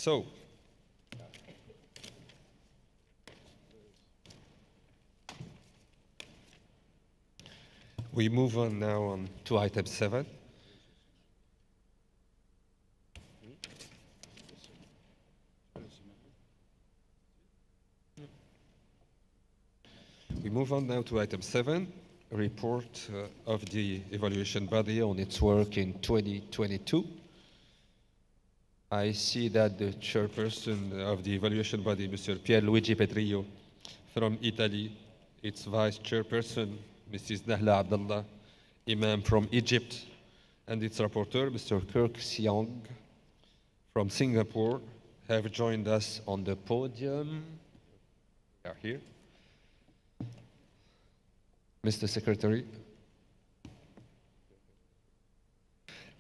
So, we move on now to item 7. We move on now to item 7, a report of the evaluation body on its work in 2022. I see that the chairperson of the evaluation body, Mr. Pierluigi Petrillo from Italy, its vice chairperson, Mrs. Nahla Abdallah Imam from Egypt, and its rapporteur, Mr. Kirk Siong from Singapore, have joined us on the podium. They are here. Mr. Secretary.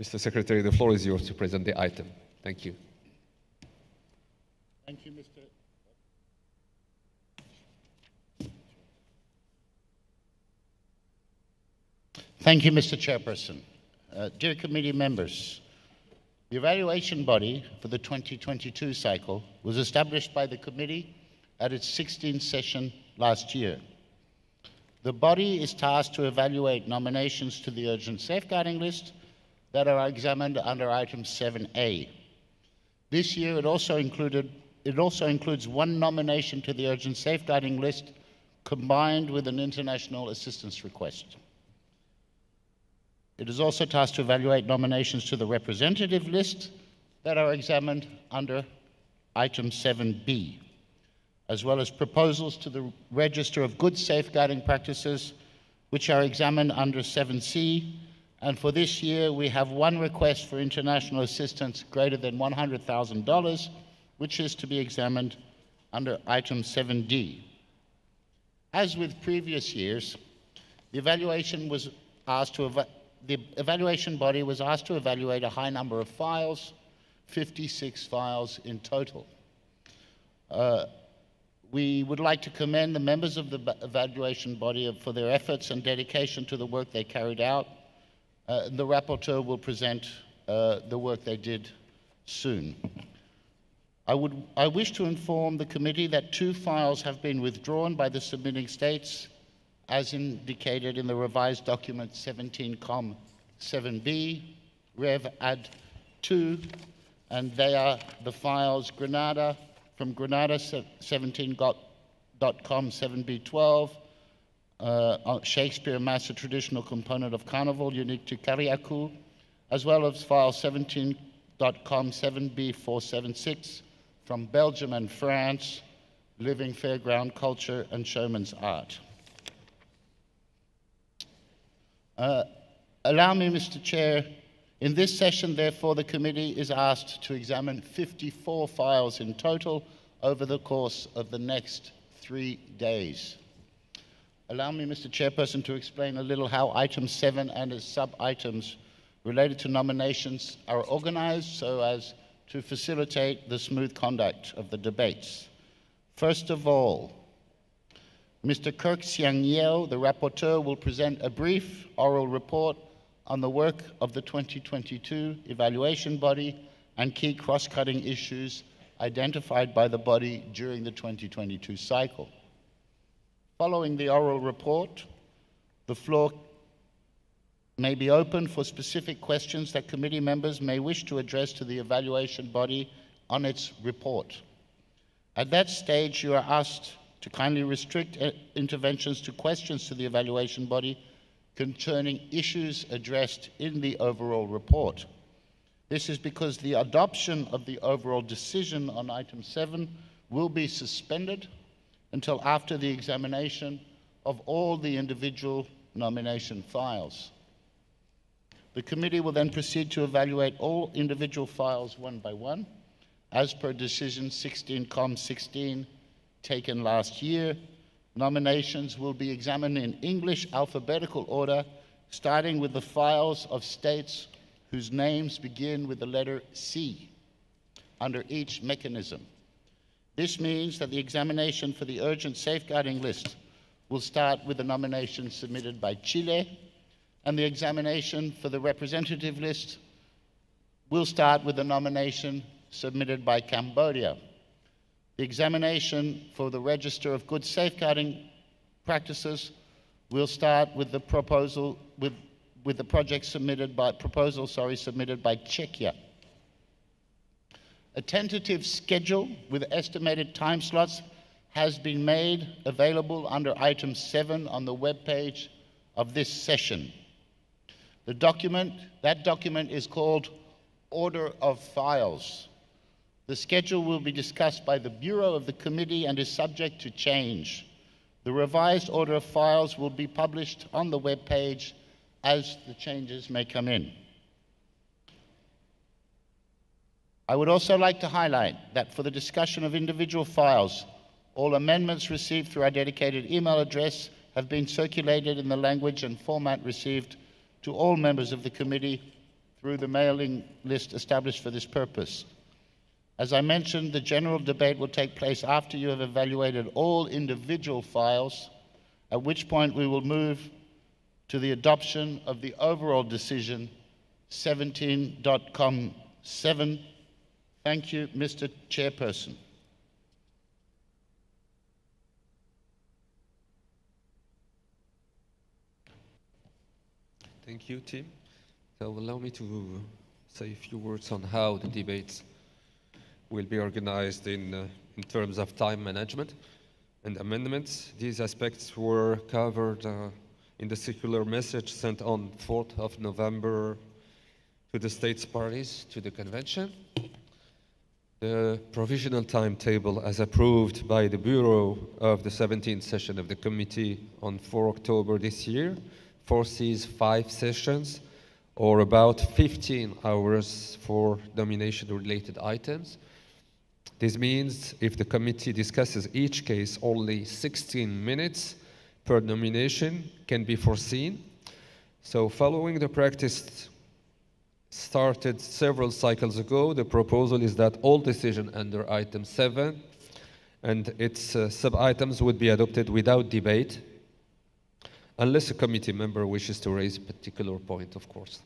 Mr. Secretary, the floor is yours to present the item. Thank you. Thank you, Mr. Thank you, Mr. Chairperson. Dear committee members, the evaluation body for the 2022 cycle was established by the committee at its 16th session last year. The body is tasked to evaluate nominations to the urgent safeguarding list that are examined under item 7A. This year it also includes one nomination to the urgent safeguarding list combined with an international assistance request. It is also tasked to evaluate nominations to the representative list that are examined under item 7B, as well as proposals to the Register of Good Safeguarding Practices, which are examined under 7C. And for this year, we have one request for international assistance greater than $100,000, which is to be examined under item 7D. As with previous years, the evaluation body was asked to evaluate a high number of files, 56 files in total. We would like to commend the members of the evaluation body for their efforts and dedication to the work they carried out. The rapporteur will present the work they did soon. I wish to inform the committee that 2 files have been withdrawn by the submitting states, as indicated in the revised document 17com 7B, Rev Ad 2, and they are the files Grenada, from Grenada 17com 7B12, Shakespeare Mass, a traditional component of Carnival unique to Kariakou, as well as file 17com 7B476 from Belgium and France, Living Fairground Culture and Showman's Art. Allow me, Mr. Chair, in this session, therefore, the committee is asked to examine 54 files in total over the course of the next 3 days. Allow me, Mr. Chairperson, to explain a little how item 7 and its sub-items related to nominations are organized so as to facilitate the smooth conduct of the debates. First of all, Mr. Kirk Siang Yeo, the rapporteur, will present a brief oral report on the work of the 2022 evaluation body and key cross-cutting issues identified by the body during the 2022 cycle. Following the oral report, the floor may be open for specific questions that committee members may wish to address to the evaluation body on its report. At that stage, you are asked to kindly restrict interventions to questions to the evaluation body concerning issues addressed in the overall report. This is because the adoption of the overall decision on item 7 will be suspended until after the examination of all the individual nomination files. The committee will then proceed to evaluate all individual files one by one, as per decision 16com 16 taken last year. Nominations will be examined in English alphabetical order, starting with the files of states whose names begin with the letter C under each mechanism. This means that the examination for the urgent safeguarding list will start with the nomination submitted by Chile, and the examination for the representative list will start with the nomination submitted by Cambodia. The examination for the Register of Good Safeguarding Practices will start with the proposal with the project submitted by Czechia. A tentative schedule with estimated time slots has been made available under item 7 on the webpage of this session. That document is called Order of Files. The schedule will be discussed by the Bureau of the Committee and is subject to change. The revised Order of Files will be published on the webpage as the changes may come in. I would also like to highlight that for the discussion of individual files, all amendments received through our dedicated email address have been circulated in the language and format received to all members of the committee through the mailing list established for this purpose. As I mentioned, the general debate will take place after you have evaluated all individual files, at which point we will move to the adoption of the overall decision 17.com7. Thank you, Mr. Chairperson. Thank you, Tim. So allow me to say a few words on how the debates will be organized in terms of time management and amendments. These aspects were covered in the circular message sent on 4th of November to the states parties to the convention. The provisional timetable, as approved by the Bureau of the 17th session of the committee on 4 October this year, foresees 5 sessions, or about 15 hours for nomination-related items. This means if the committee discusses each case, only 16 minutes per nomination can be foreseen. So following the practice started several cycles ago, the proposal is that all decisions under item 7 and its sub-items would be adopted without debate, unless a committee member wishes to raise a particular point, of course.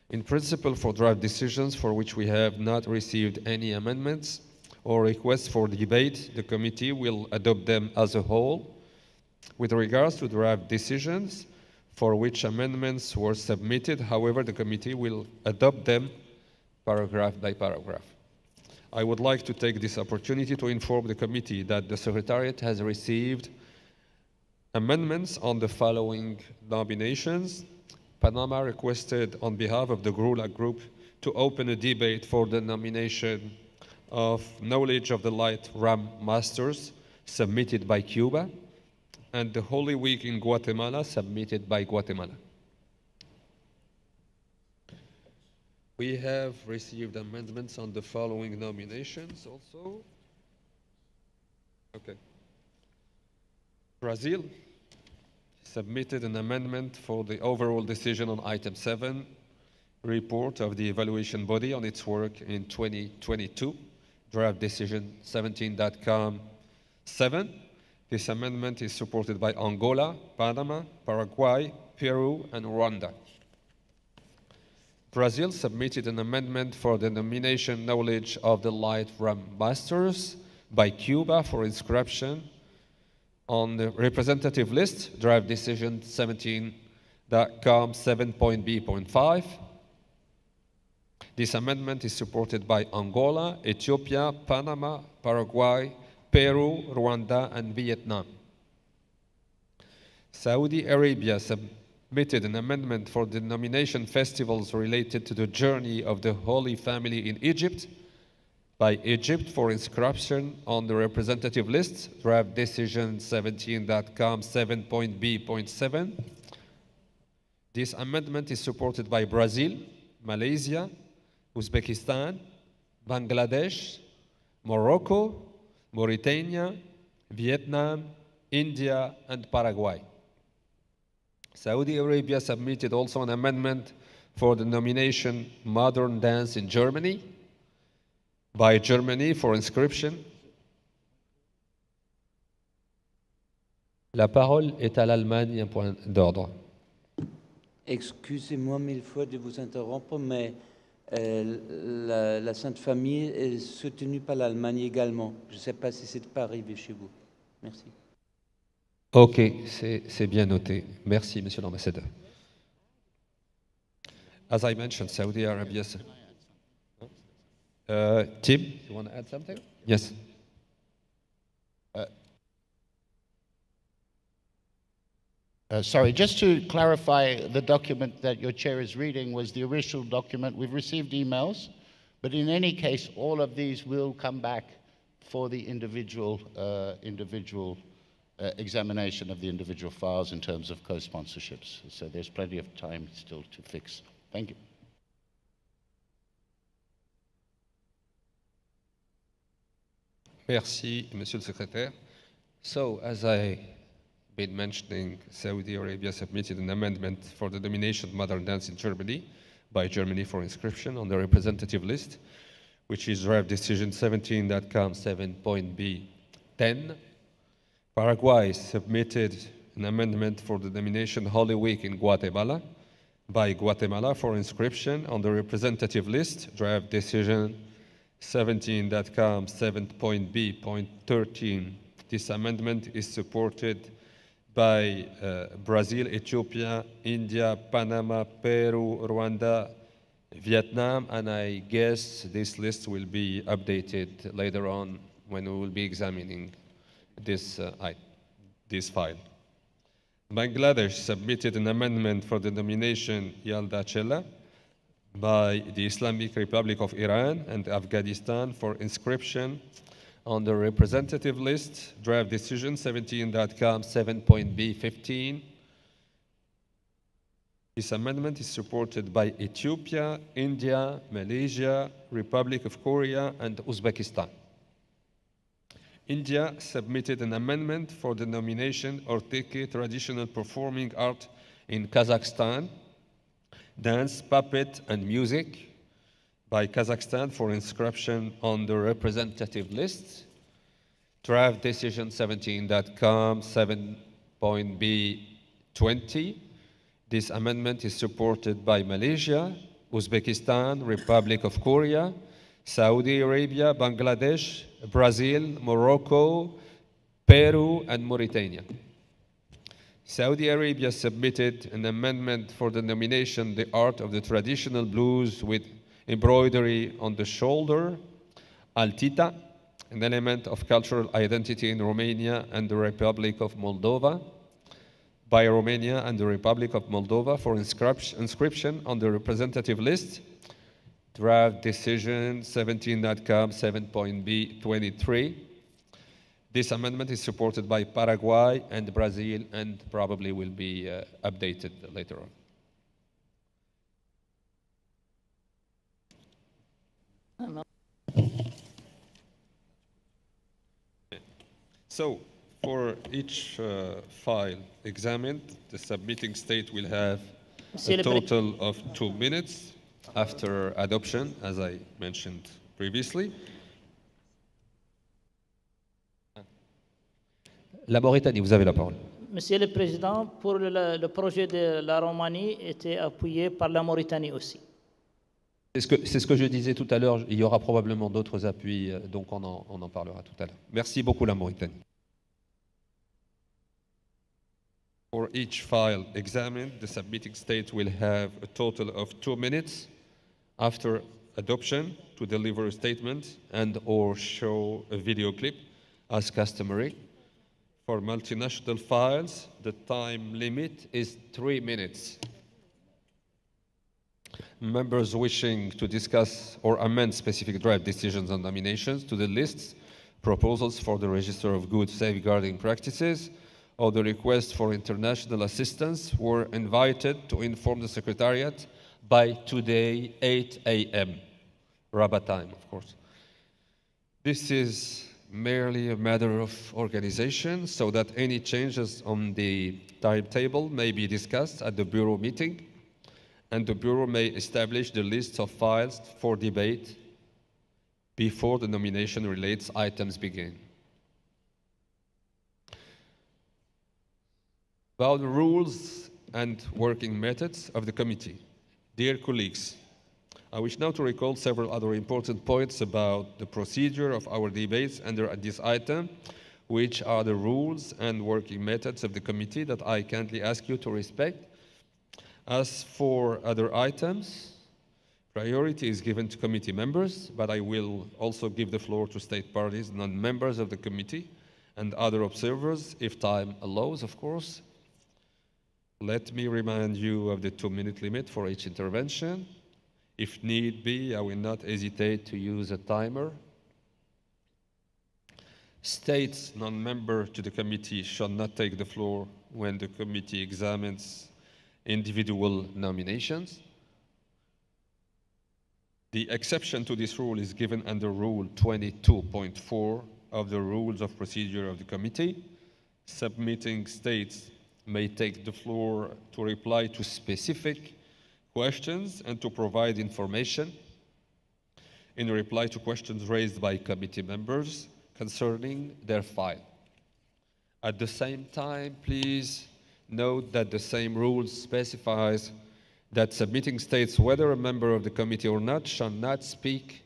In principle, for draft decisions for which we have not received any amendments or requests for debate, the committee will adopt them as a whole. With regards to draft decisions for which amendments were submitted, however, the committee will adopt them paragraph by paragraph. I would like to take this opportunity to inform the committee that the Secretariat has received amendments on the following nominations. Panama requested on behalf of the GRULA Group to open a debate for the nomination of Knowledge of the Light Ram Masters, submitted by Cuba, and the Holy Week in Guatemala, submitted by Guatemala. We have received amendments on the following nominations also. Okay. Brazil submitted an amendment for the overall decision on item 7, report of the evaluation body on its work in 2022, draft decision 17.com7. This amendment is supported by Angola, Panama, Paraguay, Peru, and Rwanda. Brazil submitted an amendment for the nomination Knowledge of the Light Ram Masters by Cuba for inscription on the representative list, draft decision 17.com7.b.5. This amendment is supported by Angola, Ethiopia, Panama, Paraguay, Peru, Rwanda, and Vietnam. Saudi Arabia submitted an amendment for the nomination festivals related to the journey of the Holy Family in Egypt by Egypt for inscription on the representative list, draft decision 17.com7.b.7. This amendment is supported by Brazil, Malaysia, Uzbekistan, Bangladesh, Morocco, Mauritania, Vietnam, India, and Paraguay. Saudi Arabia submitted also an amendment for the nomination Modern Dance in Germany by Germany for inscription. La parole est à l'Allemagne, un point d'ordre. Excusez-moi mille fois de vous interrompre, mais La Sainte Famille est soutenue par l'Allemagne également. Je ne sais pas si c'est pas arrivé chez vous. Merci. Ok, c'est bien noté. Merci, Monsieur l'ambassadeur. As I mentioned, Saudi Arabia. Tim, you want to add something? Yes. Sorry, just to clarify, the document that your chair is reading was the original document. We've received emails, but in any case, all of these will come back for the individual examination of the individual files in terms of co-sponsorships. So there's plenty of time still to fix. Thank you. Merci, Monsieur le Secrétaire. So, as I been mentioning, Saudi Arabia submitted an amendment for the nomination of modern dance in Germany by Germany for inscription on the representative list, which is draft decision 17.com 7.b10. Paraguay submitted an amendment for the nomination Holy Week in Guatemala by Guatemala for inscription on the representative list, draft decision 17.com 7.b.13. This amendment is supported by Brazil, Ethiopia, India, Panama, Peru, Rwanda, Vietnam, and I guess this list will be updated later on when we will be examining this file. Bangladesh submitted an amendment for the nomination Yalda Chella by the Islamic Republic of Iran and Afghanistan for inscription on the representative list, draft decision 17.com 7.b15. This amendment is supported by Ethiopia, India, Malaysia, Republic of Korea, and Uzbekistan. India submitted an amendment for the nomination Orteke Traditional Performing Art in Kazakhstan, Dance, Puppet, and Music by Kazakhstan for inscription on the representative list. Draft decision 17.com 7.b20. This amendment is supported by Malaysia, Uzbekistan, Republic of Korea, Saudi Arabia, Bangladesh, Brazil, Morocco, Peru, and Mauritania. Saudi Arabia submitted an amendment for the nomination The Art of the Traditional Blues with Embroidery on the Shoulder, Altita, an element of cultural identity in Romania and the Republic of Moldova, by Romania and the Republic of Moldova for inscription on the representative list, draft decision 17.com 7.b23. This amendment is supported by Paraguay and Brazil and probably will be updated later on. So, for each file examined, the submitting state will have a total of 2 minutes after adoption, as I mentioned previously. La Mauritanie, vous avez la parole. Monsieur le Président, pour le projet de la Roumanie était appuyé par la Mauritanie aussi. C'est ce que je disais tout à l'heure, il y aura probablement d'autres appuis, donc on en parlera tout à l'heure. Merci beaucoup la Mauritanie. For each file examined, the submitting state will have a total of 2 minutes after adoption to deliver a statement and or show a video clip as customary. For multinational files, the time limit is 3 minutes. Members wishing to discuss or amend specific draft decisions on nominations to the lists, proposals for the Register of Good Safeguarding Practices, or the request for international assistance were invited to inform the Secretariat by today, 8 a.m. Rabat time, of course. This is merely a matter of organization so that any changes on the timetable may be discussed at the Bureau meeting, and the Bureau may establish the list of files for debate before the nomination-related items begin. About the rules and working methods of the committee. Dear colleagues, I wish now to recall several other important points about the procedure of our debates under this item, which are the rules and working methods of the committee that I kindly ask you to respect. As for other items, priority is given to committee members, but I will also give the floor to state parties, non-members of the committee, and other observers, if time allows, of course. Let me remind you of the 2-minute limit for each intervention. If need be, I will not hesitate to use a timer. States non-member to the committee shall not take the floor when the committee examines individual nominations. The exception to this rule is given under Rule 22.4 of the Rules of Procedure of the Committee. Submitting states may take the floor to reply to specific questions and to provide information in reply to questions raised by committee members concerning their file. At the same time, please note that the same rule specifies that submitting states, whether a member of the committee or not, shall not speak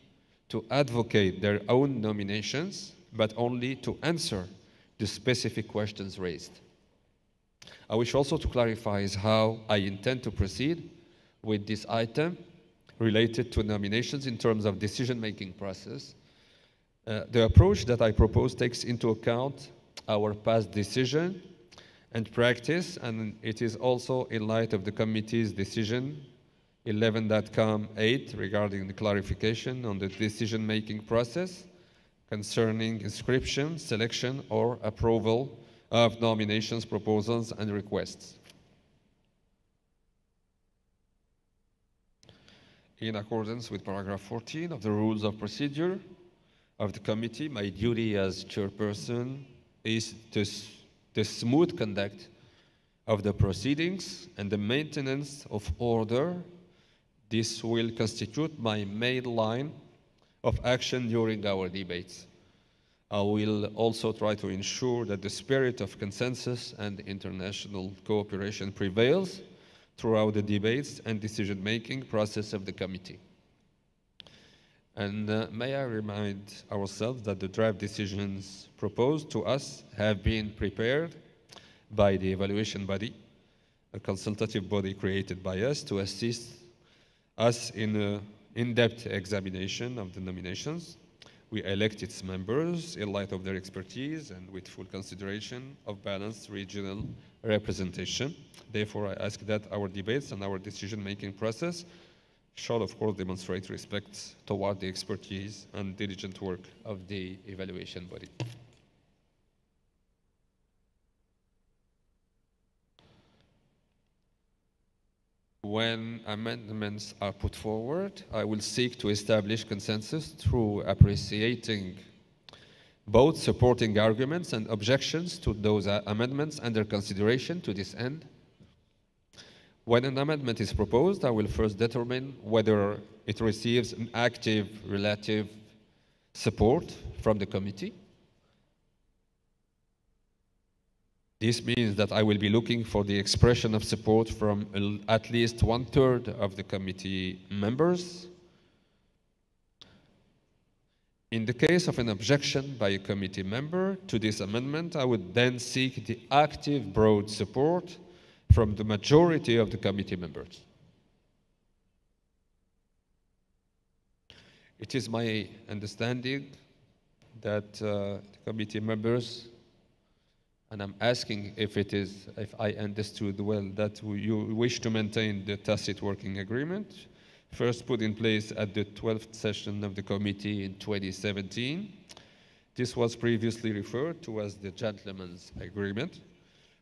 to advocate their own nominations, but only to answer the specific questions raised. I wish also to clarify how I intend to proceed with this item related to nominations in terms of decision-making process. The approach that I propose takes into account our past decision and practice, and it is also in light of the committee's decision 11.8 regarding the clarification on the decision-making process concerning inscription, selection, or approval of nominations, proposals, and requests. In accordance with paragraph 14 of the Rules of Procedure of the committee, my duty as chairperson is the smooth conduct of the proceedings and the maintenance of order. This will constitute my main line of action during our debates. I will also try to ensure that the spirit of consensus and international cooperation prevails throughout the debates and decision-making process of the committee. And may I remind ourselves that the draft decisions proposed to us have been prepared by the evaluation body, a consultative body created by us to assist us in an in-depth examination of the nominations. We elect its members in light of their expertise and with full consideration of balanced regional representation. Therefore, I ask that our debates and our decision-making process shall, of course, demonstrate respect toward the expertise and diligent work of the evaluation body. When amendments are put forward, I will seek to establish consensus through appreciating both supporting arguments and objections to those amendments under consideration. To this end, when an amendment is proposed, I will first determine whether it receives an active relative support from the committee. This means that I will be looking for the expression of support from at least 1/3 of the committee members. In the case of an objection by a committee member to this amendment, I would then seek the active broad support from the majority of the committee members. It is my understanding that the committee members, and I'm asking if I understood well, that you wish to maintain the tacit working agreement, first put in place at the 12th session of the committee in 2017. This was previously referred to as the gentleman's agreement,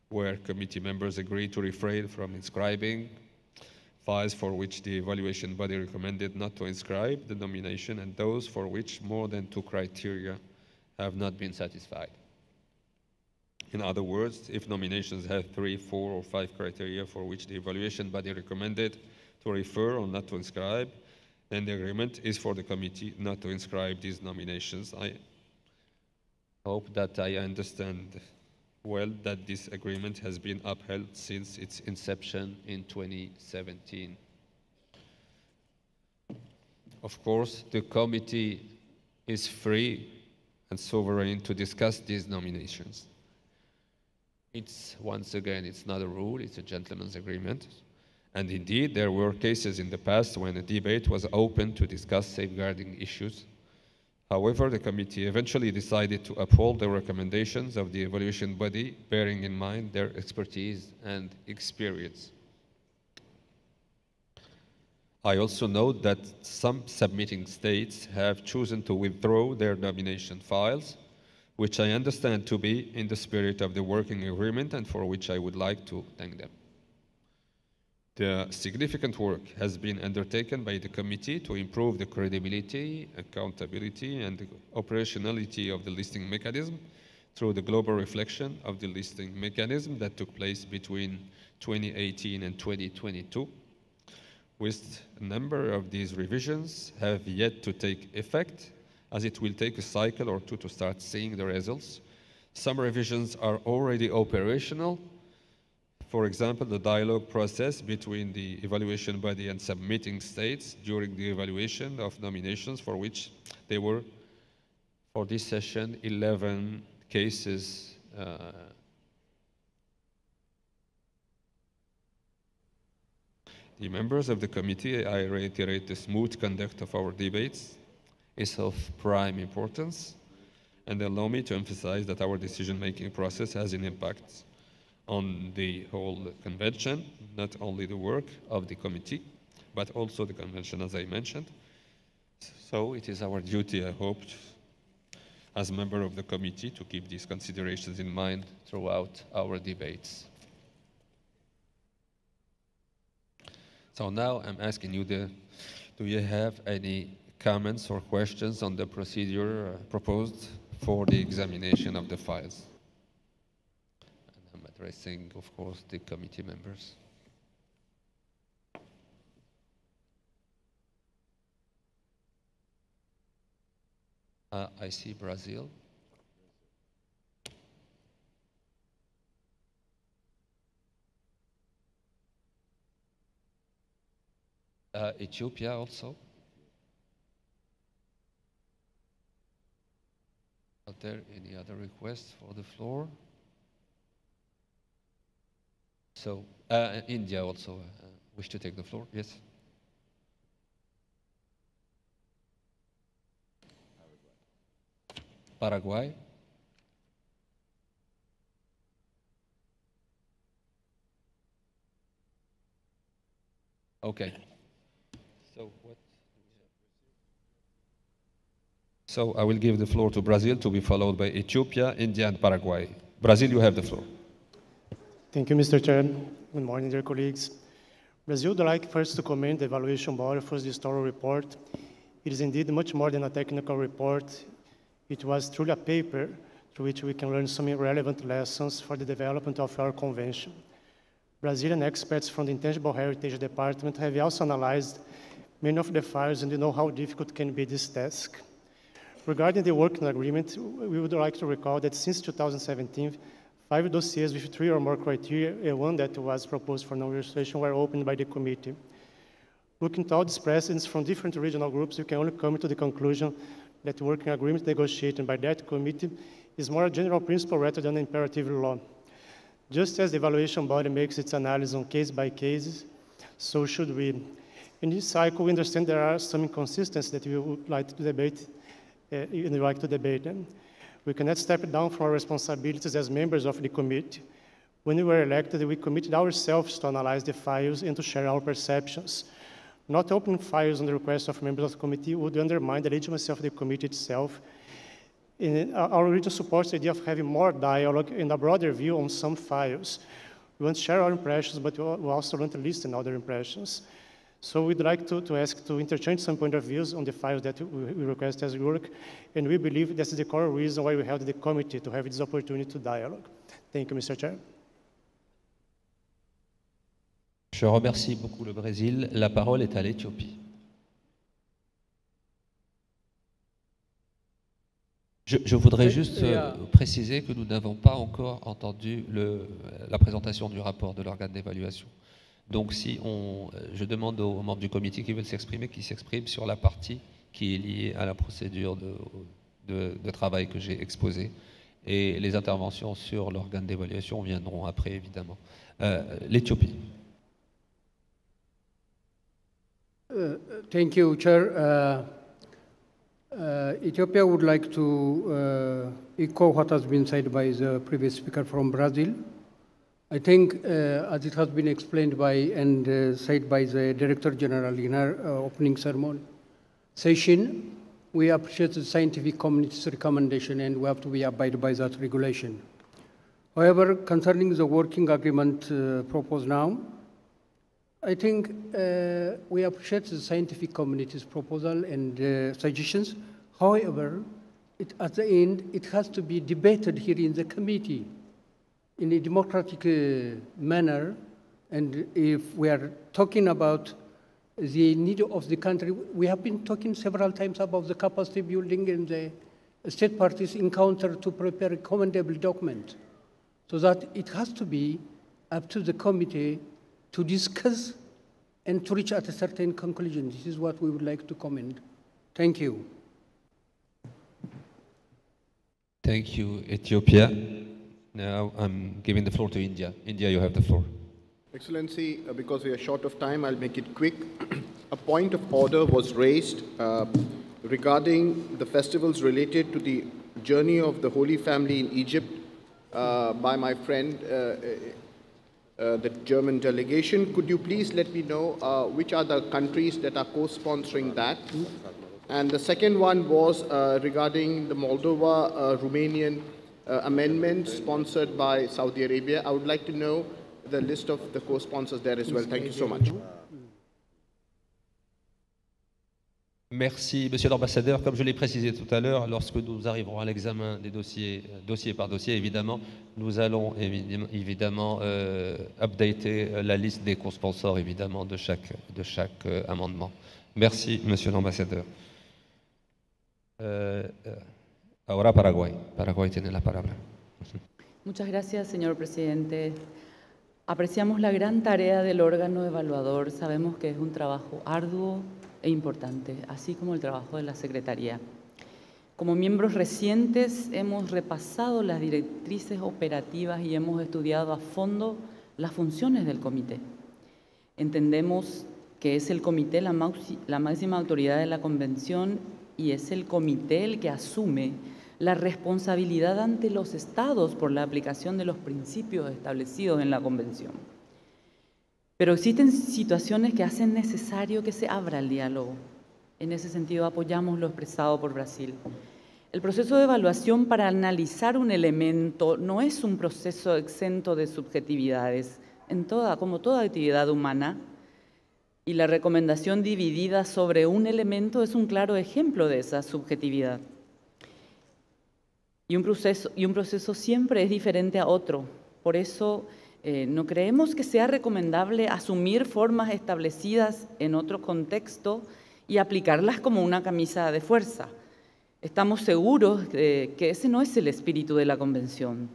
where committee members agreed to refrain from inscribing files for which the evaluation body recommended not to inscribe the nomination and those for which more than 2 criteria have not been satisfied. In other words, if nominations have 3, 4, or 5 criteria for which the evaluation body recommended to refer or not to inscribe, then the agreement is for the committee not to inscribe these nominations. I hope that I understand well that this agreement has been upheld since its inception in 2017. of course, the committee is free and sovereign to discuss these nominations. It's, once again, it's not a rule, it's a gentleman's agreement. And indeed, there were cases in the past when a debate was open to discuss safeguarding issues. However, the committee eventually decided to uphold the recommendations of the evaluation body, bearing in mind their expertise and experience. I also note that some submitting states have chosen to withdraw their nomination files, which I understand to be in the spirit of the working agreement and for which I would like to thank them. The significant work has been undertaken by the committee to improve the credibility, accountability, and the operationality of the listing mechanism through the global reflection of the listing mechanism that took place between 2018 and 2022. With a number of these revisions have yet to take effect, as it will take a cycle or two to start seeing the results. Some revisions are already operational. For example, the dialogue process between the evaluation body and submitting states during the evaluation of nominations, for which there were, for this session, 11 cases. The members of the committee, I reiterate the smooth conduct of our debates is of prime importance, and allow me to emphasize that our decision-making process has an impact on the whole convention, not only the work of the committee, but also the convention, as I mentioned. So it is our duty, I hope, as a member of the committee, to keep these considerations in mind throughout our debates. So now I'm asking you, do you have any comments or questions on the procedure proposed for the examination of the files? And I'm addressing, of course, the committee members. I see Brazil. Ethiopia also. Are there any other requests for the floor? So, India also wish to take the floor, yes? Paraguay. Okay. So I will give the floor to Brazil, to be followed by Ethiopia, India, and Paraguay. Brazil, you have the floor. Thank you, Mr. Chair. Good morning, dear colleagues. Brazil would like first to commend the evaluation body for this thorough report. It is indeed much more than a technical report. It was truly a paper through which we can learn some relevant lessons for the development of our convention. Brazilian experts from the Intangible Heritage Department have also analyzed many of the files, and you know how difficult can be this task. Regarding the working agreement, we would like to recall that since 2017, 5 dossiers with 3 or more criteria, and 1 that was proposed for non-registration, were opened by the committee. Looking at all these precedents from different regional groups, you can only come to the conclusion that the working agreement negotiated by that committee is more a general principle rather than an imperative law. Just as the evaluation body makes its analysis on case by cases, so should we. In this cycle, we understand there are some inconsistencies that we would like to debate. We cannot step down from our responsibilities as members of the committee. When we were elected, we committed ourselves to analyze the files and to share our perceptions. Not opening files on the request of members of the committee would undermine the legitimacy of the committee itself. Our region supports the idea of having more dialogue and a broader view on some files. We want to share our impressions, but we also want to listen to other impressions. So we'd like to ask to interchange some point of views on the files that we request as work, and we believe this is the core reason why we held the committee, to have this opportunity to dialogue. Thank you, Mr. Chair. Je remercie beaucoup le Brésil. La parole est à l'Éthiopie. Je voudrais juste préciser que nous n'avons pas encore entendu la présentation du rapport de l'organe d'évaluation. Donc je demande aux membres du comité qui veulent s'exprimer, qu'ils s'expriment sur la partie qui est liée à la procédure de travail que j'ai exposée. Et les interventions sur l'organe d'évaluation viendront après, évidemment. L'Éthiopie. Thank you, Chair. Ethiopia would like to echo what has been said by the previous speaker from Brazil. I think, as it has been explained by and said by the Director General in her opening session, we appreciate the scientific community's recommendation and we have to be abide by that regulation. However, concerning the working agreement proposed now, I think we appreciate the scientific community's proposal and suggestions. However, at the end, it has to be debated here in the committee in a democratic manner. And if we are talking about the need of the country, we have been talking several times about the capacity building and the state parties encounter to prepare a commendable document. So that it has to be up to the committee to discuss and to reach at a certain conclusion. This is what we would like to comment. Thank you. Thank you, Ethiopia. Now I'm giving the floor to India. India, you have the floor. Excellency, because we are short of time, I'll make it quick. A point of order was raised regarding the festivals related to the journey of the Holy Family in Egypt by my friend, the German delegation. Could you please let me know which are the countries that are co-sponsoring that? And the second one was regarding the Moldova-Romanian amendment sponsored by Saudi Arabia. I would like to know the list of the co-sponsors there as well. Thank you so much. Merci, Monsieur l'Ambassadeur. Comme je l'ai précisé tout à l'heure, lorsque nous arriverons à l'examen des dossiers, dossier par dossier, évidemment, nous allons évidemment updater la liste des co-sponsors, évidemment, de chaque amendement. Merci, Monsieur l'Ambassadeur. Ahora Paraguay. Paraguay tiene la palabra. Muchas gracias, señor presidente. Apreciamos la gran tarea del órgano evaluador. Sabemos que es un trabajo arduo e importante, así como el trabajo de la Secretaría. Como miembros recientes hemos repasado las directrices operativas y hemos estudiado a fondo las funciones del comité. Entendemos que es el comité la máxima autoridad de la Convención y es el comité el que asume la responsabilidad ante los Estados por la aplicación de los principios establecidos en la Convención. Pero existen situaciones que hacen necesario que se abra el diálogo. En ese sentido, apoyamos lo expresado por Brasil. El proceso de evaluación para analizar un elemento no es un proceso exento de subjetividades, como toda actividad humana, y la recomendación dividida sobre un elemento es un claro ejemplo de esa subjetividad. Y un proceso siempre es diferente a otro. Por eso no creemos que sea recomendable asumir formas establecidas en otro contexto y aplicarlas como una camisa de fuerza. Estamos seguros de que ese no es el espíritu de la Convención.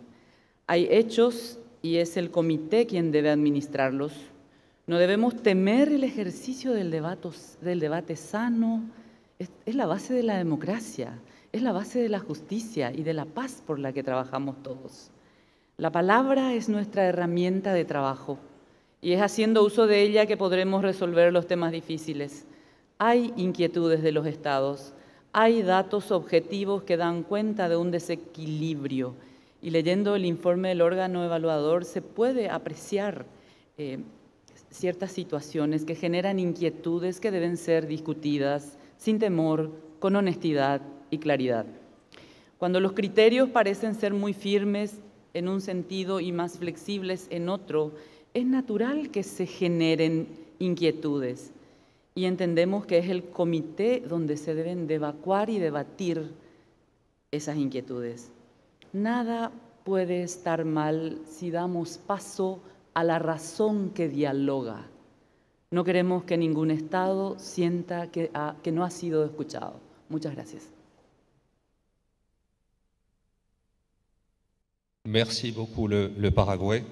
Hay hechos y es el comité quien debe administrarlos. No debemos temer el ejercicio del debate sano. Es la base de la democracia. Es la base de la justicia y de la paz por la que trabajamos todos. La palabra es nuestra herramienta de trabajo y es haciendo uso de ella que podremos resolver los temas difíciles. Hay inquietudes de los Estados, hay datos objetivos que dan cuenta de un desequilibrio y leyendo el informe del órgano evaluador se puede apreciar ciertas situaciones que generan inquietudes que deben ser discutidas sin temor, con honestidad y claridad. Cuando los criterios parecen ser muy firmes en un sentido y más flexibles en otro, es natural que se generen inquietudes y entendemos que es el comité donde se deben de evacuar y debatir esas inquietudes. Nada puede estar mal si damos paso a la razón que dialoga. No queremos que ningún Estado sienta que no ha sido escuchado. Muchas gracias. Merci beaucoup le Paraguay.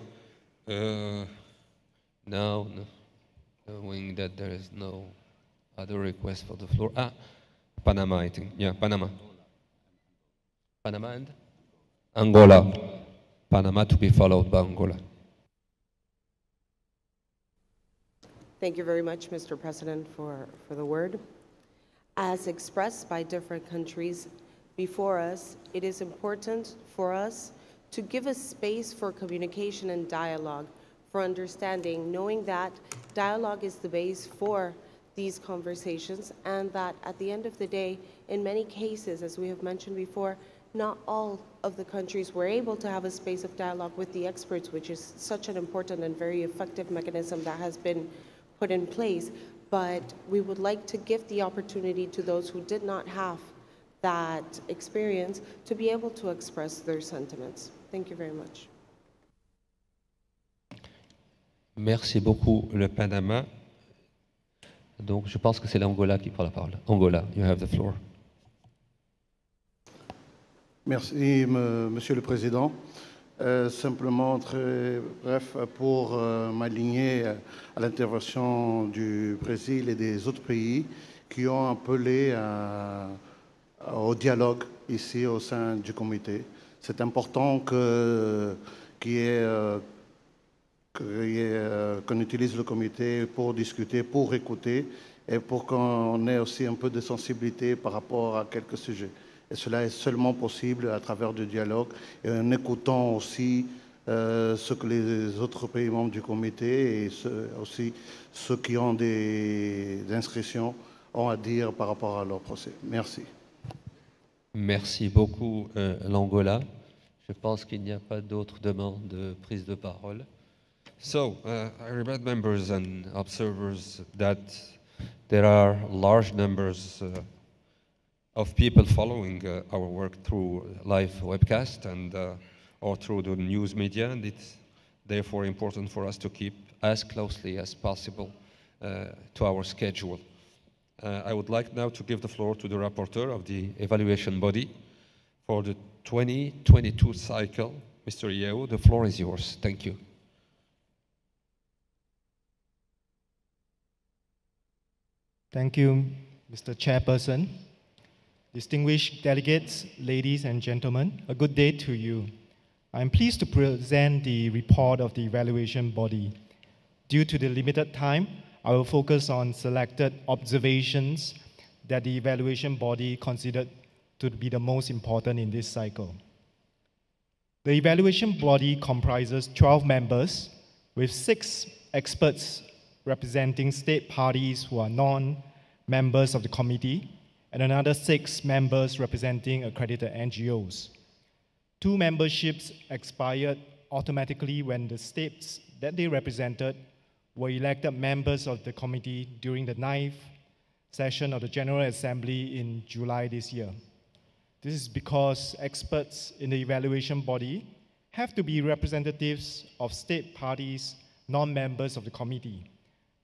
No, no. Knowing that there is no other request for the floor. Ah, Panama, I think. Yeah, Panama. Panama and Angola. Panama to be followed by Angola. Thank you very much, Mr. President, for the word. As expressed by different countries before us, it is important for us to give a space for communication and dialogue, for understanding, knowing that dialogue is the base for these conversations, and that at the end of the day, in many cases, as we have mentioned before, not all of the countries were able to have a space of dialogue with the experts, which is such an important and very effective mechanism that has been put in place. But we would like to give the opportunity to those who did not have that experience to be able to express their sentiments. Thank you very much. Merci beaucoup, le Panama. Donc, je pense que c'est l'Angola qui prend la parole. Angola, you have the floor. Merci, Monsieur le Président. Simplement très bref pour m'aligner à l'intervention du Brésil et des autres pays qui ont appelé au dialogue ici au sein du comité. C'est important qu'on utilise le comité pour discuter, pour écouter et pour qu'on ait aussi un peu de sensibilité par rapport à quelques sujets. Et cela est seulement possible à travers du dialogue et en écoutant aussi ce que les autres pays membres du comité et aussi ceux qui ont des inscriptions ont à dire par rapport à leur procès. Merci. Merci beaucoup, l'Angola. Je pense qu'il n'y a pas d'autres demandes de prise de parole. So, I remind members and observers that there are large numbers of people following our work through live webcast and or through the news media, and it's therefore important for us to keep as closely as possible to our schedule. I would like now to give the floor to the rapporteur of the evaluation body for the 2022 cycle. Mr. Yeo, the floor is yours. Thank you. Thank you, Mr. Chairperson. Distinguished delegates, ladies and gentlemen, a good day to you. I am pleased to present the report of the evaluation body. Due to the limited time, I will focus on selected observations that the evaluation body considered to be the most important in this cycle. The evaluation body comprises 12 members with 6 experts representing state parties who are non-members of the committee, and another 6 members representing accredited NGOs. 2 memberships expired automatically when the states that they represented were elected members of the committee during the 9th session of the General Assembly in July this year. This is because experts in the evaluation body have to be representatives of state parties, non-members of the committee.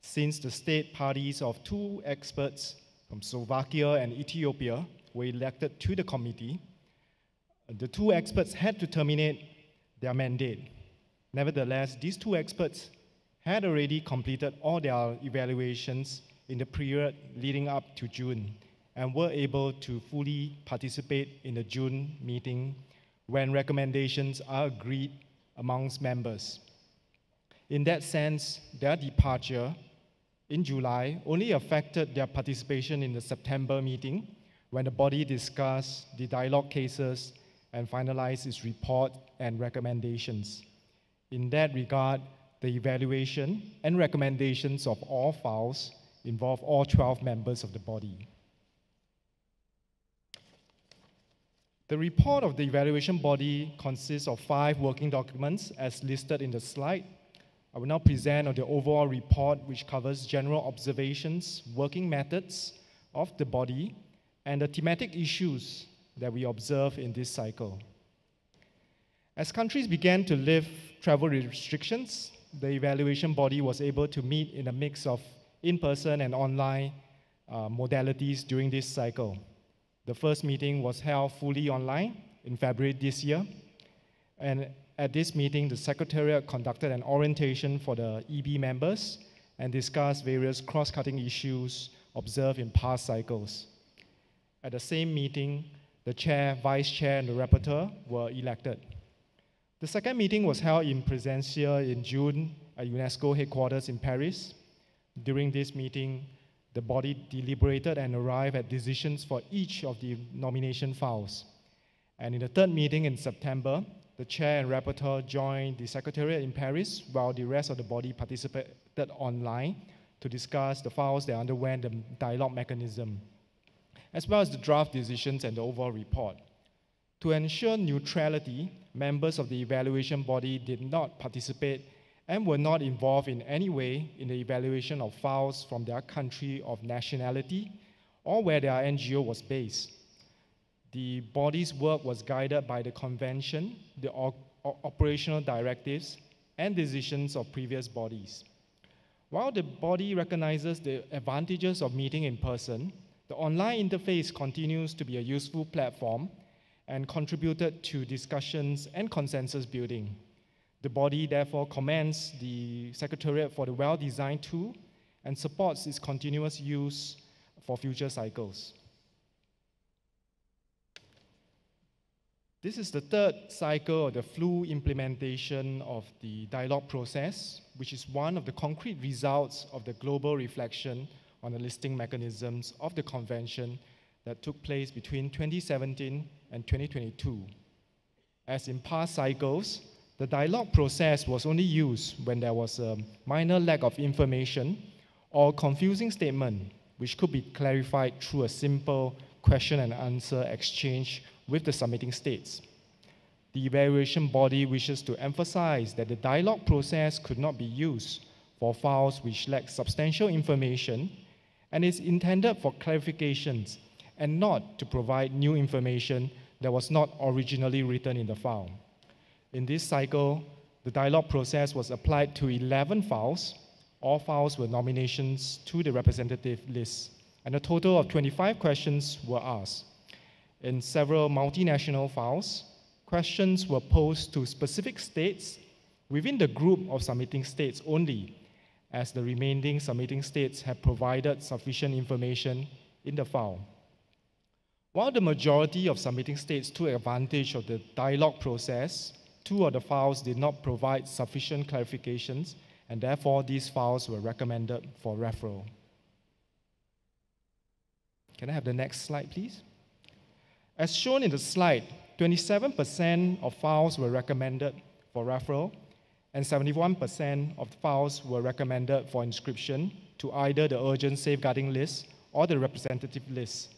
Since the state parties of 2 experts from Slovakia and Ethiopia were elected to the committee, the 2 experts had to terminate their mandate. Nevertheless, these 2 experts had already completed all their evaluations in the period leading up to June and were able to fully participate in the June meeting when recommendations are agreed amongst members. In that sense, their departure in July only affected their participation in the September meeting when the body discussed the dialogue cases and finalized its report and recommendations. In that regard, the evaluation and recommendations of all files involve all 12 members of the body. The report of the evaluation body consists of 5 working documents as listed in the slide. I will now present on the overall report, which covers general observations, working methods of the body, and the thematic issues that we observe in this cycle. As countries began to lift travel restrictions, the evaluation body was able to meet in a mix of in-person and online modalities during this cycle. The first meeting was held fully online in February this year, and At this meeting, the Secretariat conducted an orientation for the EB members and discussed various cross-cutting issues observed in past cycles. At the same meeting, the chair, vice chair, and the rapporteur were elected. The second meeting was held in presential in June at UNESCO headquarters in Paris. During this meeting, the body deliberated and arrived at decisions for each of the nomination files. And in the third meeting in September, the chair and rapporteur joined the Secretariat in Paris, while the rest of the body participated online to discuss the files that underwent the dialogue mechanism, as well as the draft decisions and the overall report. To ensure neutrality, members of the evaluation body did not participate and were not involved in any way in the evaluation of files from their country of nationality or where their NGO was based. The body's work was guided by the convention, the operational directives, and decisions of previous bodies. While the body recognizes the advantages of meeting in person, the online interface continues to be a useful platform and contributed to discussions and consensus building. The body therefore commends the Secretariat for the well-designed tool and supports its continuous use for future cycles. This is the third cycle of the full implementation of the dialogue process, which is one of the concrete results of the global reflection on the listing mechanisms of the convention that took place between 2017 and 2022. As in past cycles, the dialogue process was only used when there was a minor lack of information or confusing statement, which could be clarified through a simple question and answer exchange with the submitting states. The evaluation body wishes to emphasize that the dialogue process could not be used for files which lack substantial information and is intended for clarifications and not to provide new information that was not originally written in the file. In this cycle, the dialogue process was applied to 11 files. All files were nominations to the representative list, and a total of 25 questions were asked. In several multinational files, questions were posed to specific states within the group of submitting states only, as the remaining submitting states have provided sufficient information in the file. While the majority of submitting states took advantage of the dialogue process, 2 of the files did not provide sufficient clarifications, and therefore these files were recommended for referral. Can I have the next slide, please? As shown in the slide, 27% of files were recommended for referral, and 71% of the files were recommended for inscription to either the urgent safeguarding list or the representative list,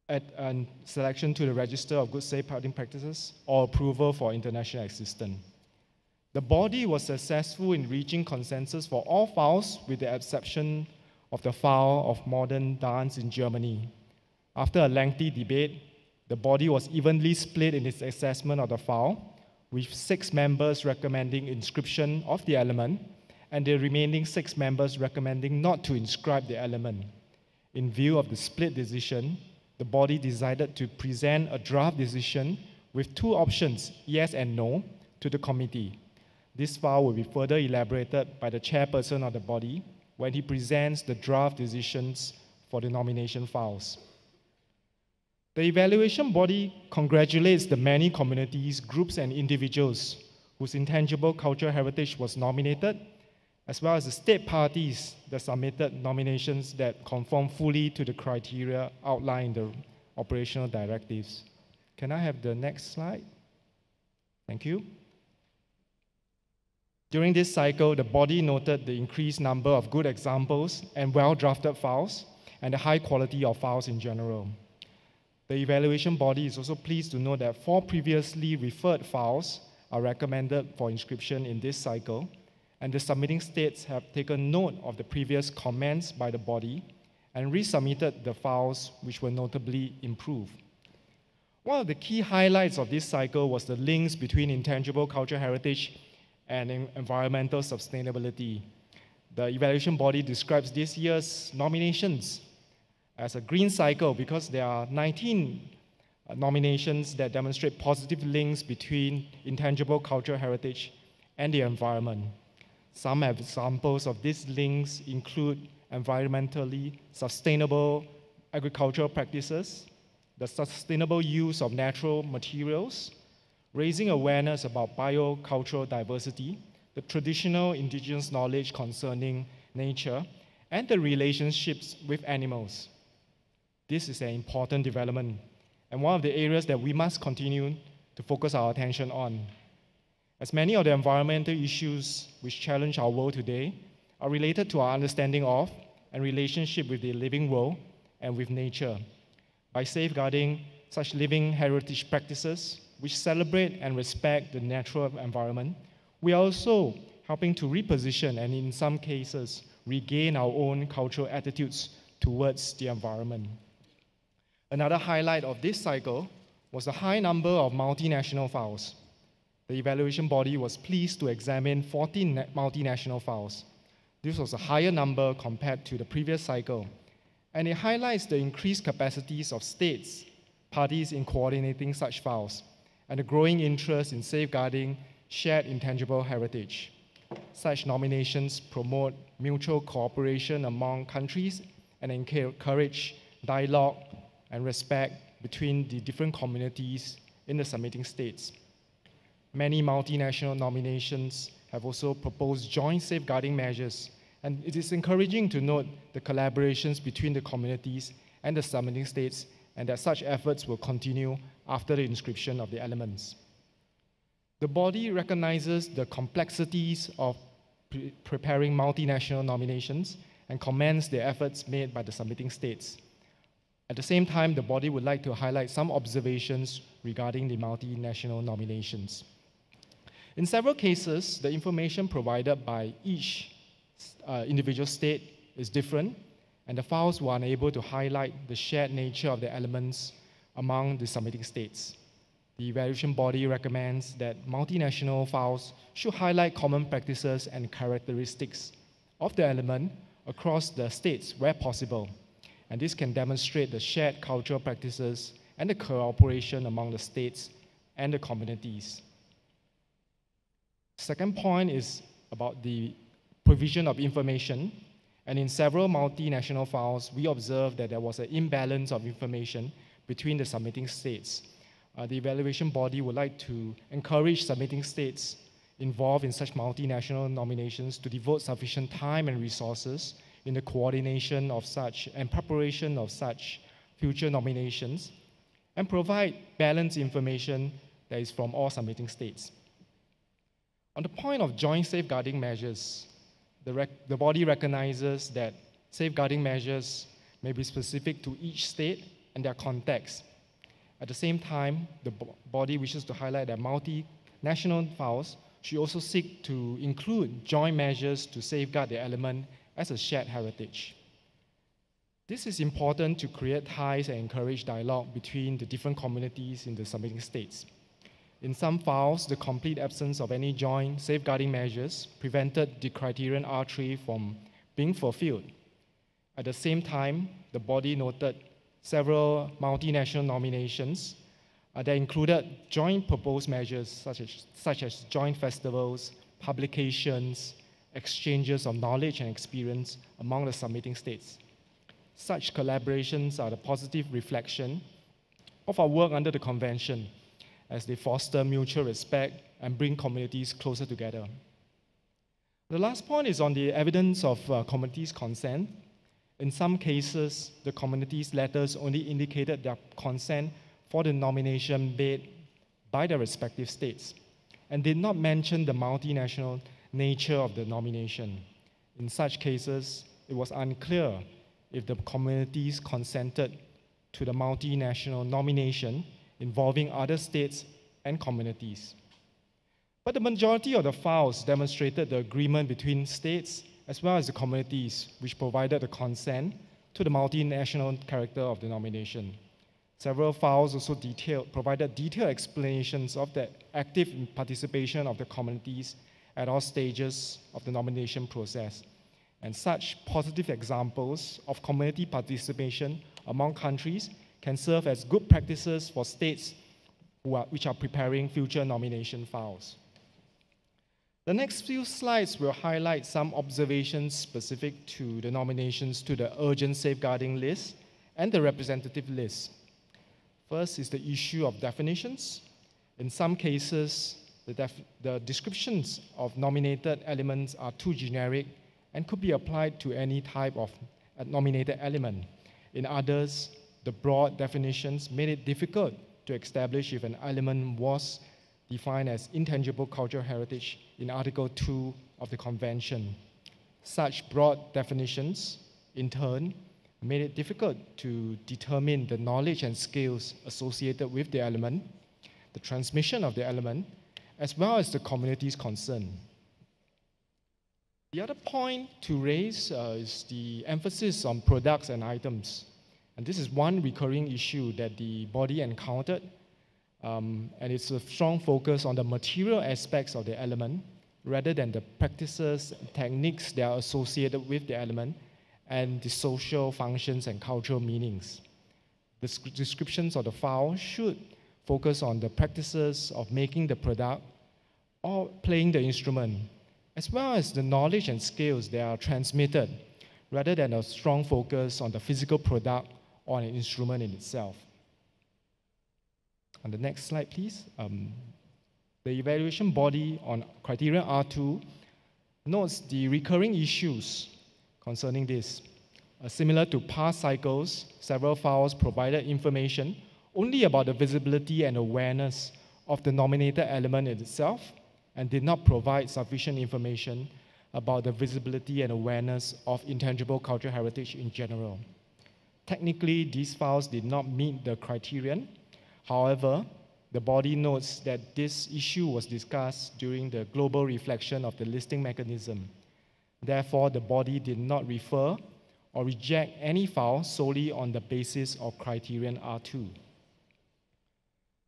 and selection to the register of good safeguarding practices or approval for international assistance. The body was successful in reaching consensus for all files with the exception of the file of modern dance in Germany. After a lengthy debate, the body was evenly split in its assessment of the file, with 6 members recommending inscription of the element and the remaining 6 members recommending not to inscribe the element. In view of the split decision, the body decided to present a draft decision with 2 options, yes and no, to the committee. This file will be further elaborated by the chairperson of the body when he presents the draft decisions for the nomination files. The evaluation body congratulates the many communities, groups, and individuals whose intangible cultural heritage was nominated, as well as the state parties that submitted nominations that conform fully to the criteria outlined in the operational directives. Can I have the next slide? Thank you. During this cycle, the body noted the increased number of good examples and well-drafted files, and the high quality of files in general. The evaluation body is also pleased to know that 4 previously referred files are recommended for inscription in this cycle, and the submitting states have taken note of the previous comments by the body and resubmitted the files which were notably improved. One of the key highlights of this cycle was the links between intangible cultural heritage and environmental sustainability. The evaluation body describes this year's nominations as a green cycle because there are 19 nominations that demonstrate positive links between intangible cultural heritage and the environment. Some examples of these links include environmentally sustainable agricultural practices, the sustainable use of natural materials, raising awareness about biocultural diversity, the traditional indigenous knowledge concerning nature, and the relationships with animals. This is an important development and one of the areas that we must continue to focus our attention on. As many of the environmental issues which challenge our world today are related to our understanding of and relationship with the living world and with nature. By safeguarding such living heritage practices which celebrate and respect the natural environment, we are also helping to reposition and in some cases regain our own cultural attitudes towards the environment. Another highlight of this cycle was the high number of multinational files. The evaluation body was pleased to examine 14 multinational files. This was a higher number compared to the previous cycle, and it highlights the increased capacities of states, parties in coordinating such files, and the growing interest in safeguarding shared intangible heritage. Such nominations promote mutual cooperation among countries and encourage dialogue and respect between the different communities in the submitting states. Many multinational nominations have also proposed joint safeguarding measures, and it is encouraging to note the collaborations between the communities and the submitting states, and that such efforts will continue after the inscription of the elements. The body recognizes the complexities of preparing multinational nominations and commends the efforts made by the submitting states. At the same time, the body would like to highlight some observations regarding the multinational nominations. In several cases, the information provided by each individual state is different, and the files were unable to highlight the shared nature of the elements among the submitting states. The evaluation body recommends that multinational files should highlight common practices and characteristics of the element across the states where possible, and this can demonstrate the shared cultural practices and the cooperation among the states and the communities. Second point is about the provision of information, and in several multinational files, we observed that there was an imbalance of information between the submitting states. The evaluation body would like to encourage submitting states involved in such multinational nominations to devote sufficient time and resources in the coordination of such and preparation of such future nominations, and provide balanced information that is from all submitting states. On the point of joint safeguarding measures, the body recognizes that safeguarding measures may be specific to each state and their context. At the same time, the body wishes to highlight that multinational files should also seek to include joint measures to safeguard the element as a shared heritage. This is important to create ties and encourage dialogue between the different communities in the submitting states. In some files, the complete absence of any joint safeguarding measures prevented the criterion R3 from being fulfilled. At the same time, the body noted several multinational nominations that included joint proposed measures such as joint festivals, publications, exchanges of knowledge and experience among the submitting states. Such collaborations are the positive reflection of our work under the Convention, as they foster mutual respect and bring communities closer together. The last point is on the evidence of communities' consent. In some cases, the communities' letters only indicated their consent for the nomination made by their respective states, and did not mention the multinational nature of the nomination. In such cases, it was unclear if the communities consented to the multinational nomination involving other states and communities. But the majority of the files demonstrated the agreement between states as well as the communities which provided the consent to the multinational character of the nomination. Several files also provided detailed explanations of the active participation of the communities at all stages of the nomination process. And such positive examples of community participation among countries can serve as good practices for states which are preparing future nomination files. The next few slides will highlight some observations specific to the nominations to the urgent safeguarding list and the representative list. First is the issue of definitions. In some cases, the descriptions of nominated elements are too generic and could be applied to any type of nominated element. In others, the broad definitions made it difficult to establish if an element was defined as intangible cultural heritage in Article 2 of the Convention. Such broad definitions, in turn, made it difficult to determine the knowledge and skills associated with the element, the transmission of the element, as well as the communities concerned. The other point to raise is the emphasis on products and items. And this is one recurring issue that the body encountered, and it's a strong focus on the material aspects of the element rather than the practices, techniques that are associated with the element and the social functions and cultural meanings. The descriptions of the file should focus on the practices of making the product or playing the instrument, as well as the knowledge and skills that are transmitted, rather than a strong focus on the physical product or an instrument in itself. On the next slide, please. The evaluation body on criterion R2 notes the recurring issues concerning this. Similar to past cycles, several files provided information only about the visibility and awareness of the nominated element in itself, and did not provide sufficient information about the visibility and awareness of intangible cultural heritage in general. Technically, these files did not meet the criterion. However, the body notes that this issue was discussed during the global reflection of the listing mechanism. Therefore, the body did not refer or reject any file solely on the basis of criterion R2.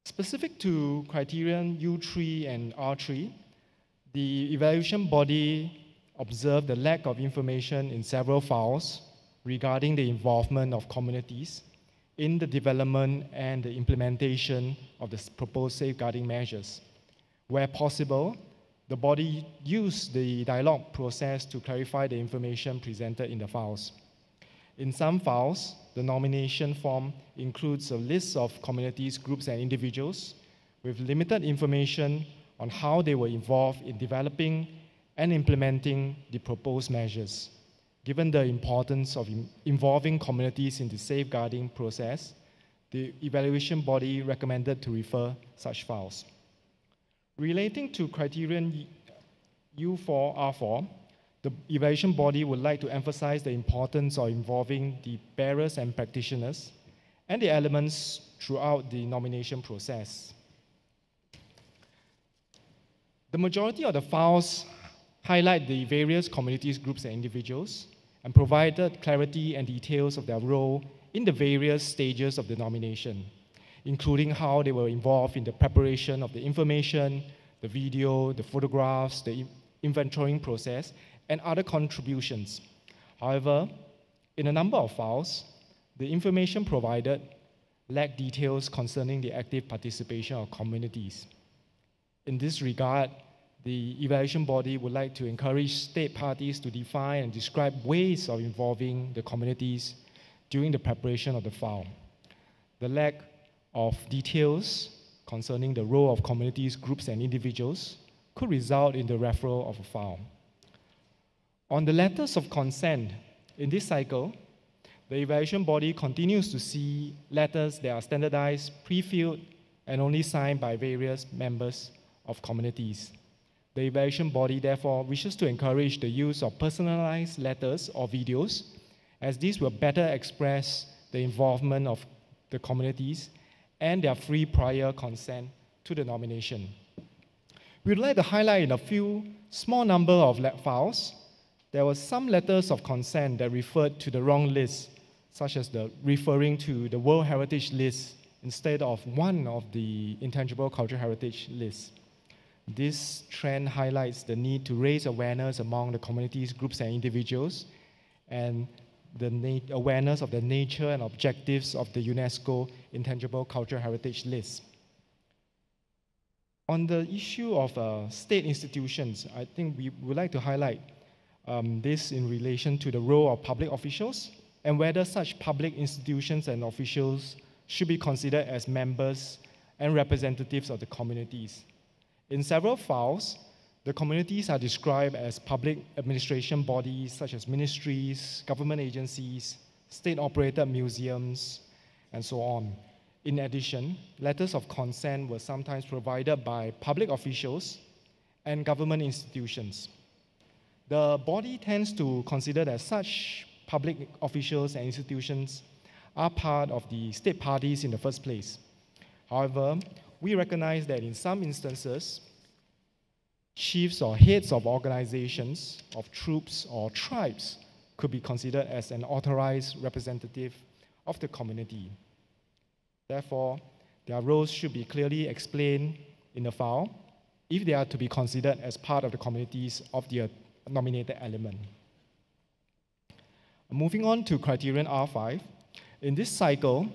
Specific to criterion U3 and R3, the evaluation body observed the lack of information in several files regarding the involvement of communities in the development and the implementation of the proposed safeguarding measures. Where possible, the body used the dialogue process to clarify the information presented in the files. In some files, the nomination form includes a list of communities, groups, and individuals with limited information on how they were involved in developing and implementing the proposed measures. Given the importance of involving communities in the safeguarding process, the evaluation body recommended to refer such files. Relating to criterion U4R4, the evaluation body would like to emphasize the importance of involving the bearers and practitioners and the elements throughout the nomination process. The majority of the files highlight the various communities, groups, and individuals, and provided clarity and details of their role in the various stages of the nomination, including how they were involved in the preparation of the information, the video, the photographs, the inventorying process, and other contributions. However, in a number of files, the information provided lacked details concerning the active participation of communities. In this regard, the evaluation body would like to encourage state parties to define and describe ways of involving the communities during the preparation of the file. The lack of details concerning the role of communities, groups, and individuals could result in the referral of a file. On the letters of consent, in this cycle, the evaluation body continues to see letters that are standardized, pre-filled, and only signed by various members of communities. The evaluation body therefore wishes to encourage the use of personalized letters or videos, as these will better express the involvement of the communities and their free prior consent to the nomination. We would like to highlight in a few small number of files, there were some letters of consent that referred to the wrong list, such as referring to the World Heritage List instead of one of the Intangible Cultural Heritage lists. This trend highlights the need to raise awareness among the communities, groups, and individuals, and the awareness of the nature and objectives of the UNESCO Intangible Cultural Heritage list. On the issue of state institutions, I think we would like to highlight this in relation to the role of public officials and whether such public institutions and officials should be considered as members and representatives of the communities. In several files, the communities are described as public administration bodies such as ministries, government agencies, state-operated museums, and so on. In addition, letters of consent were sometimes provided by public officials and government institutions. The body tends to consider that such public officials and institutions are part of the state parties in the first place. However, we recognize that in some instances, chiefs or heads of organizations, of troops or tribes could be considered as an authorized representative of the community. Therefore, their roles should be clearly explained in the file if they are to be considered as part of the communities of the nominated element. Moving on to criterion R5, in this cycle,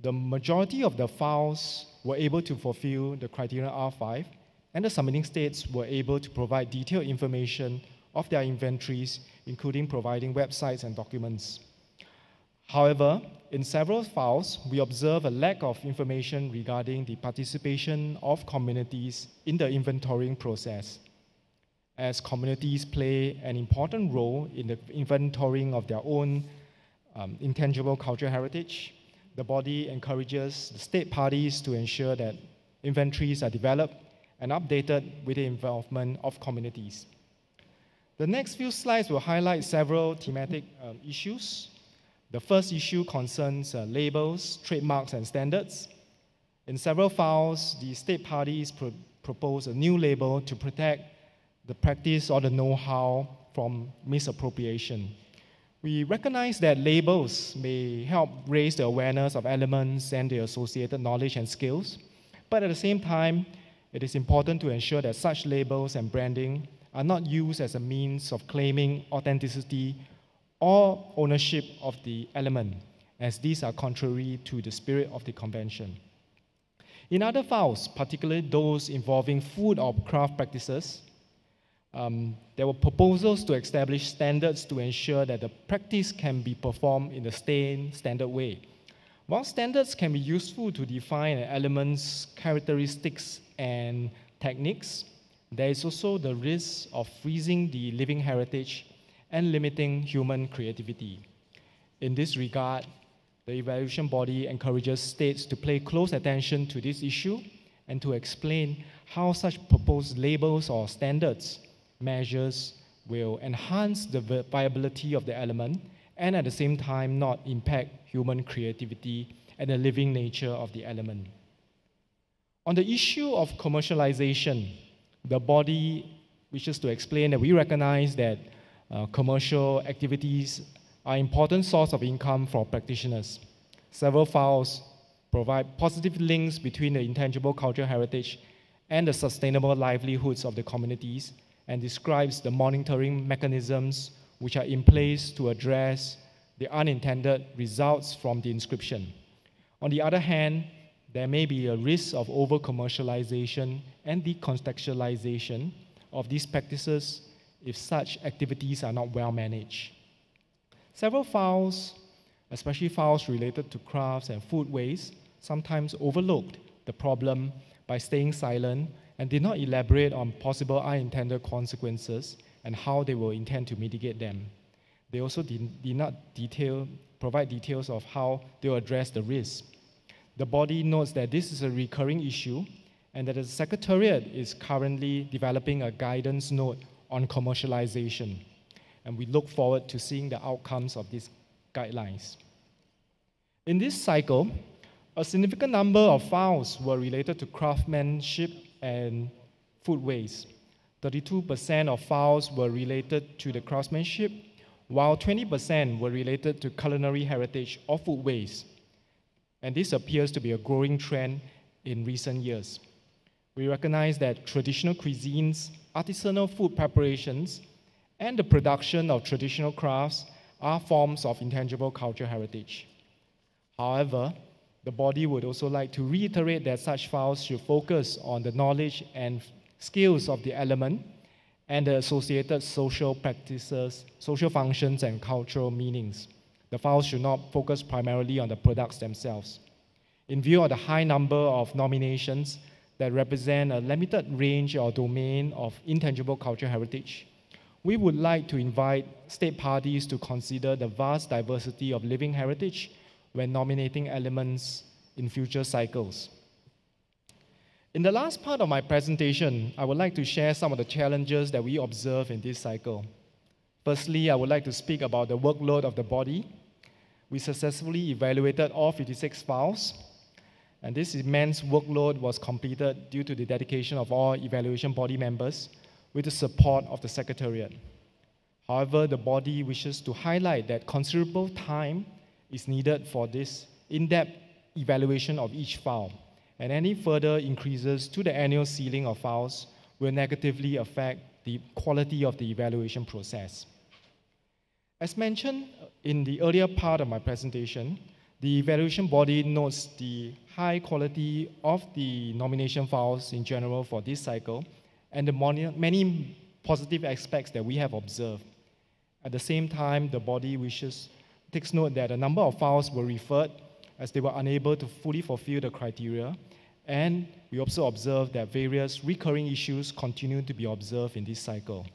the majority of the files were able to fulfill the criterion R5, and the submitting states were able to provide detailed information of their inventories, including providing websites and documents. However, in several files, we observe a lack of information regarding the participation of communities in the inventorying process. As communities play an important role in the inventorying of their own intangible cultural heritage, the body encourages the state parties to ensure that inventories are developed and updated with the involvement of communities. The next few slides will highlight several thematic issues. The first issue concerns labels, trademarks, and standards. In several files, the state parties propose a new label to protect the practice or the know-how from misappropriation. We recognize that labels may help raise the awareness of elements and the associated knowledge and skills, but at the same time, it is important to ensure that such labels and branding are not used as a means of claiming authenticity or ownership of the element, as these are contrary to the spirit of the convention. In other files, particularly those involving food or craft practices, there were proposals to establish standards to ensure that the practice can be performed in the same standard way. While standards can be useful to define an element's characteristics and techniques, there is also the risk of freezing the living heritage and limiting human creativity. In this regard, the evaluation body encourages states to pay close attention to this issue and to explain how such proposed labels or standards measures will enhance the viability of the element and at the same time not impact human creativity and the living nature of the element. On the issue of commercialization, the body wishes to explain that we recognize that commercial activities are an important source of income for practitioners. Several files provide positive links between the intangible cultural heritage and the sustainable livelihoods of the communities and describes the monitoring mechanisms which are in place to address the unintended results from the inscription. On the other hand, there may be a risk of over-commercialization and decontextualization of these practices if such activities are not well managed. Several files, especially files related to crafts and food waste, sometimes overlooked the problem by staying silent and did not elaborate on possible unintended consequences and how they will intend to mitigate them. They also did not provide details of how they will address the risk. The body notes that this is a recurring issue and that the Secretariat is currently developing a guidance note on commercialization, and we look forward to seeing the outcomes of these guidelines. In this cycle, a significant number of files were related to craftsmanship and food waste. 32% of files were related to the craftsmanship, while 20% were related to culinary heritage or food waste. And this appears to be a growing trend in recent years. We recognize that traditional cuisines, artisanal food preparations, and the production of traditional crafts are forms of intangible cultural heritage. However, the body would also like to reiterate that such files should focus on the knowledge and skills of the element and the associated social practices, social functions, and cultural meanings. The files should not focus primarily on the products themselves. In view of the high number of nominations that represent a limited range or domain of intangible cultural heritage, we would like to invite state parties to consider the vast diversity of living heritage when nominating elements in future cycles. In the last part of my presentation, I would like to share some of the challenges that we observe in this cycle. Firstly, I would like to speak about the workload of the body. We successfully evaluated all 56 files, and this immense workload was completed due to the dedication of all evaluation body members with the support of the Secretariat. However, the body wishes to highlight that considerable time is needed for this in-depth evaluation of each file, and any further increases to the annual ceiling of files will negatively affect the quality of the evaluation process. As mentioned in the earlier part of my presentation, the evaluation body notes the high quality of the nomination files in general for this cycle and the many positive aspects that we have observed. At the same time, the body takes note that a number of files were referred as they were unable to fully fulfill the criteria, and we also observed that various recurring issues continue to be observed in this cycle.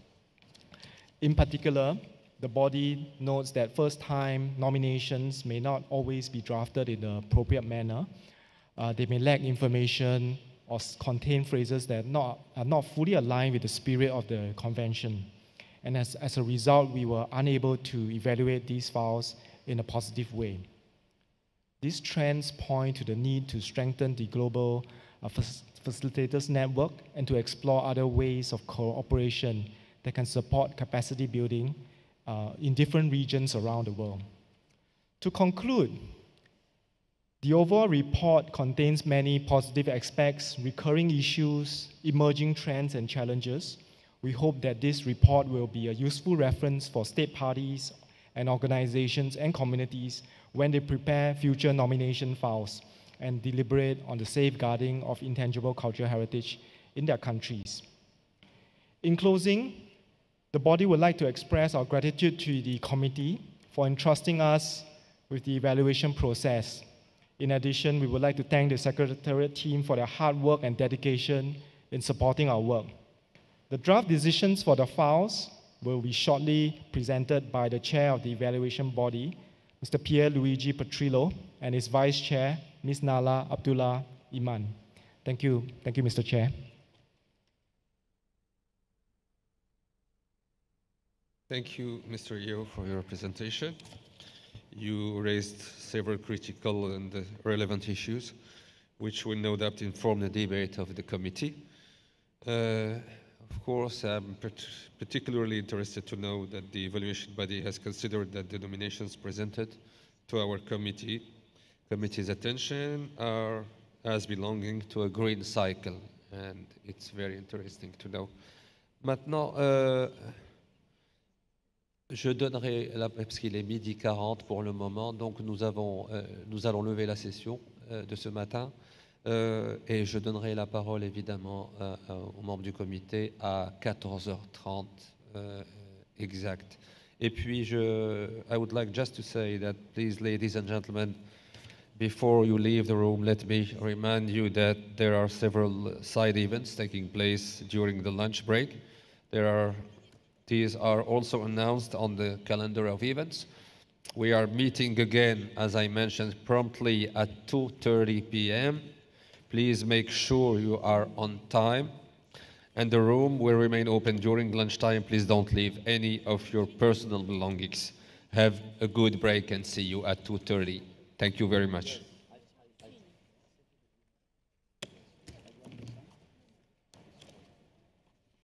In particular, the body notes that first-time nominations may not always be drafted in the appropriate manner. They may lack information or contain phrases that are not fully aligned with the spirit of the convention. And as a result, we were unable to evaluate these files in a positive way. These trends point to the need to strengthen the global facilitators network and to explore other ways of cooperation that can support capacity building in different regions around the world. To conclude, the overall report contains many positive aspects, recurring issues, emerging trends, and challenges. We hope that this report will be a useful reference for state parties and organizations and communities when they prepare future nomination files and deliberate on the safeguarding of intangible cultural heritage in their countries. In closing, the body would like to express our gratitude to the committee for entrusting us with the evaluation process. In addition, we would like to thank the Secretariat team for their hard work and dedication in supporting our work. The draft decisions for the files will be shortly presented by the chair of the evaluation body, Mr. Pierluigi Petrillo, and his vice chair, Ms. Nala Abdullah Iman. Thank you. Thank you, Mr. Chair. Thank you, Mr. Yeo, for your presentation. You raised several critical and relevant issues, which will no doubt inform the debate of the committee. Of course, I'm particularly interested to know that the evaluation body has considered that the nominations presented to our committee's attention are as belonging to a green cycle, and it's very interesting to know. Maintenant, je donnerai, parce qu'il est 12h40 pour le moment, donc nous allons lever la session de ce matin. Et je donnerai la parole évidemment aux membres du comité à 14h30 exact. Et puis I would like just to say that, please, ladies and gentlemen, before you leave the room, let me remind you that there are several side events taking place during the lunch break. These are also announced on the calendar of events. We are meeting again, as I mentioned, promptly at 2:30 p.m. Please make sure you are on time, and the room will remain open during lunchtime. Please don't leave any of your personal belongings. Have a good break and see you at 2:30. Thank you very much.